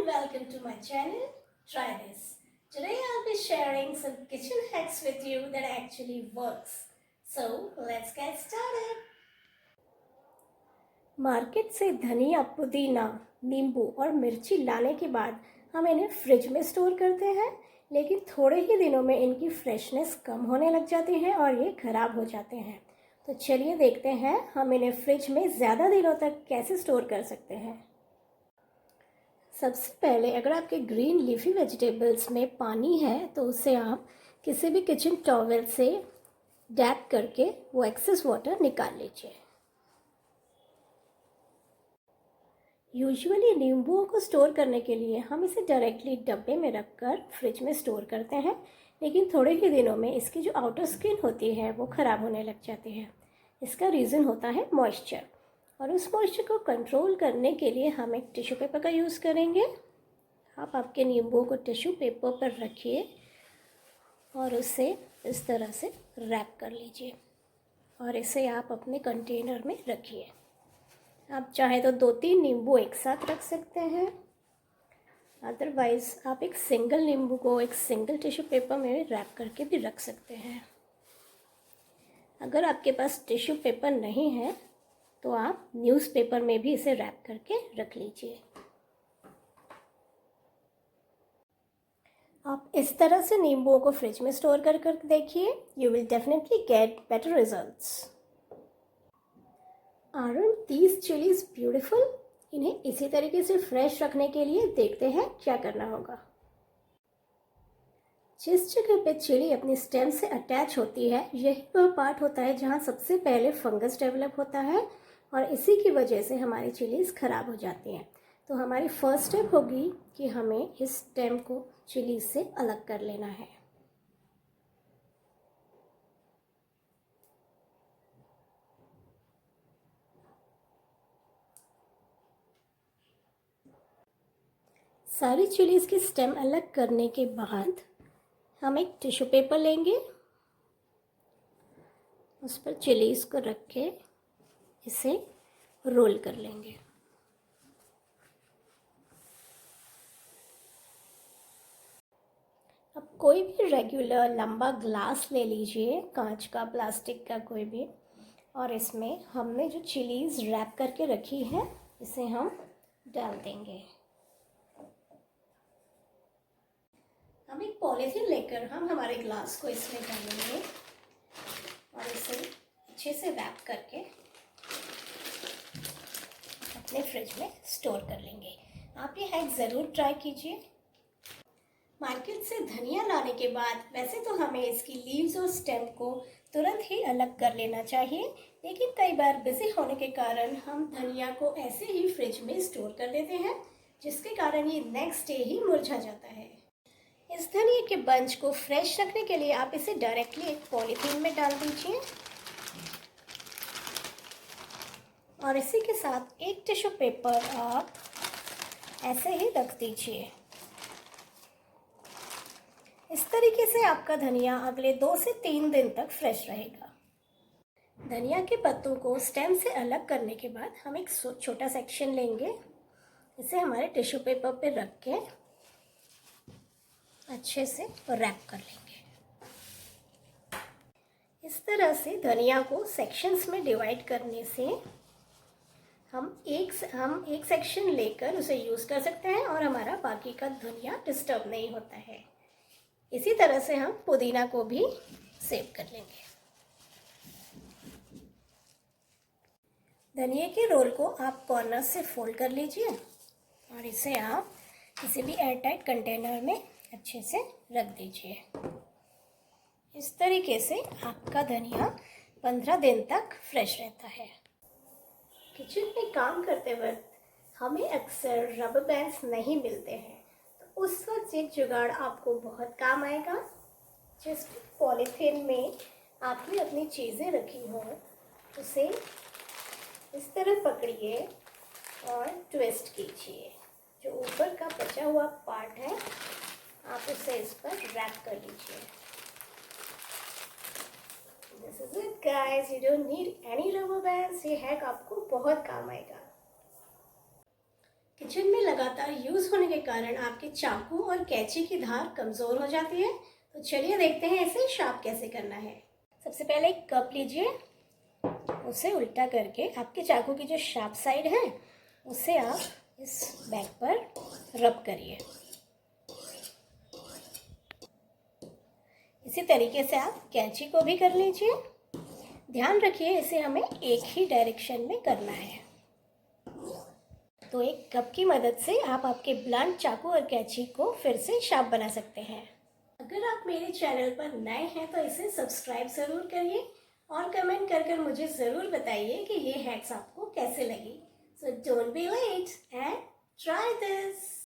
and welcome to my channel. Try this. Today I'll be sharing some kitchen hacks with you that actually works. So let's get started. Market से धनिया, पुदीना, नींबू और मिर्ची लाने के बाद हम इन्हें फ्रिज में स्टोर करते हैं, लेकिन थोड़े ही दिनों में इनकी फ्रेशनेस कम होने लग जाती है और ये खराब हो जाते हैं। तो चलिए देखते हैं हम इन्हें फ्रिज में ज़्यादा दिनों तक कैसे स्टोर कर सकते हैं। सबसे पहले अगर आपके ग्रीन लीफी वेजिटेबल्स में पानी है तो उसे आप किसी भी किचन टॉवेल से डैप करके वो एक्सेस वाटर निकाल लीजिए। यूजुअली नींबुओं को स्टोर करने के लिए हम इसे डायरेक्टली डब्बे में रखकर फ्रिज में स्टोर करते हैं, लेकिन थोड़े ही दिनों में इसकी जो आउटर स्किन होती है वो ख़राब होने लग जाती है। इसका रीज़न होता है मॉइस्चर, और उस मॉइस्चर को कंट्रोल करने के लिए हम एक टिश्यू पेपर का यूज़ करेंगे। आप आपके नींबुओं को टिश्यू पेपर पर रखिए और उसे इस तरह से रैप कर लीजिए और इसे आप अपने कंटेनर में रखिए। आप चाहे तो 2-3 नींबू एक साथ रख सकते हैं, अदरवाइज़ आप एक सिंगल नींबू को एक सिंगल टिश्यू पेपर में रैप करके भी रख सकते हैं। अगर आपके पास टिश्यू पेपर नहीं है तो आप न्यूज़पेपर में भी इसे रैप करके रख लीजिए। आप इस तरह से नींबुओं को फ्रिज में स्टोर कर देखिए, you will definitely get better results. Aren't these chilies beautiful? इन्हें इसी तरीके से फ्रेश रखने के लिए देखते हैं क्या करना होगा। जिस जगह पे चिली अपनी स्टेम से अटैच होती है यही वह पार्ट होता है जहाँ सबसे पहले फंगस डेवलप होता है, और इसी की वजह से हमारी चिलीज़ ख़राब हो जाती हैं। तो हमारी फर्स्ट स्टेप होगी कि हमें इस स्टेम को चिलीज़ से अलग कर लेना है। सारी चिलीज़ की स्टेम अलग करने के बाद हम एक टिश्यू पेपर लेंगे, उस पर चिलीज़ को रख के इसे रोल कर लेंगे। अब कोई भी रेगुलर लंबा ग्लास ले लीजिए, कांच का, प्लास्टिक का, कोई भी, और इसमें हमने जो चिलीज़ रैप करके रखी है इसे हम डाल देंगे। अब एक पॉलीथीन लेकर हम हमारे ग्लास को इसमें डालेंगे और इसे अच्छे से रैप करके अपने फ्रिज में स्टोर कर लेंगे। आप ये हैक ज़रूर ट्राई कीजिए। मार्केट से धनिया लाने के बाद वैसे तो हमें इसकी लीव्स और स्टेम को तुरंत ही अलग कर लेना चाहिए, लेकिन कई बार बिजी होने के कारण हम धनिया को ऐसे ही फ्रिज में स्टोर कर देते हैं, जिसके कारण ये नेक्स्ट डे ही मुरझा जाता है। इस धनिया के बंच को फ्रेश रखने के लिए आप इसे डायरेक्टली एक पॉलीथीन में डाल दीजिए और इसी के साथ एक टिश्यू पेपर आप ऐसे ही रख दीजिए। इस तरीके से आपका धनिया अगले 2 से 3 दिन तक फ्रेश रहेगा। धनिया के पत्तों को स्टेम से अलग करने के बाद हम एक छोटा सेक्शन लेंगे, इसे हमारे टिश्यू पेपर पे रख के अच्छे से रैप कर लेंगे। इस तरह से धनिया को सेक्शंस में डिवाइड करने से हम एक सेक्शन लेकर उसे यूज़ कर सकते हैं और हमारा बाकी का धनिया डिस्टर्ब नहीं होता है। इसी तरह से हम पुदीना को भी सेव कर लेंगे। धनिया के रोल को आप कॉर्नर से फोल्ड कर लीजिए और इसे आप किसी भी एयरटाइट कंटेनर में अच्छे से रख दीजिए। इस तरीके से आपका धनिया 15 दिन तक फ्रेश रहता है। किचन में काम करते वक्त हमें अक्सर रबर बैंड्स नहीं मिलते हैं, तो उस वक्त एक जुगाड़ आपको बहुत काम आएगा। जिस पॉलीथीन में आपने अपनी चीज़ें रखी हों उसे इस तरह पकड़िए और ट्विस्ट कीजिए। जो ऊपर का बचा हुआ पार्ट है आप उसे इस पर रैप कर लीजिए। This is it guys, you don't need any rubber bands. ये हैक आपको बहुत काम आएगा। किचन में लगातार यूज़ होने के कारण आपके चाकू और कैंची की धार कमज़ोर हो जाती है। तो चलिए देखते हैं इसे शार्प कैसे करना है। सबसे पहले एक कप लीजिए, उसे उल्टा करके आपके चाकू की जो शार्प साइड है उसे आप इस बैग पर रब करिए। इसी तरीके से आप कैंची को भी कर लीजिए। ध्यान रखिए इसे हमें एक ही डायरेक्शन में करना है। तो एक कप की मदद से आप आपके ब्लंट चाकू और कैंची को फिर से शार्प बना सकते हैं। अगर आप मेरे चैनल पर नए हैं तो इसे सब्सक्राइब ज़रूर करिए और कमेंट कर मुझे ज़रूर बताइए कि ये हैक्स आपको कैसे लगी। So don't be late and try this.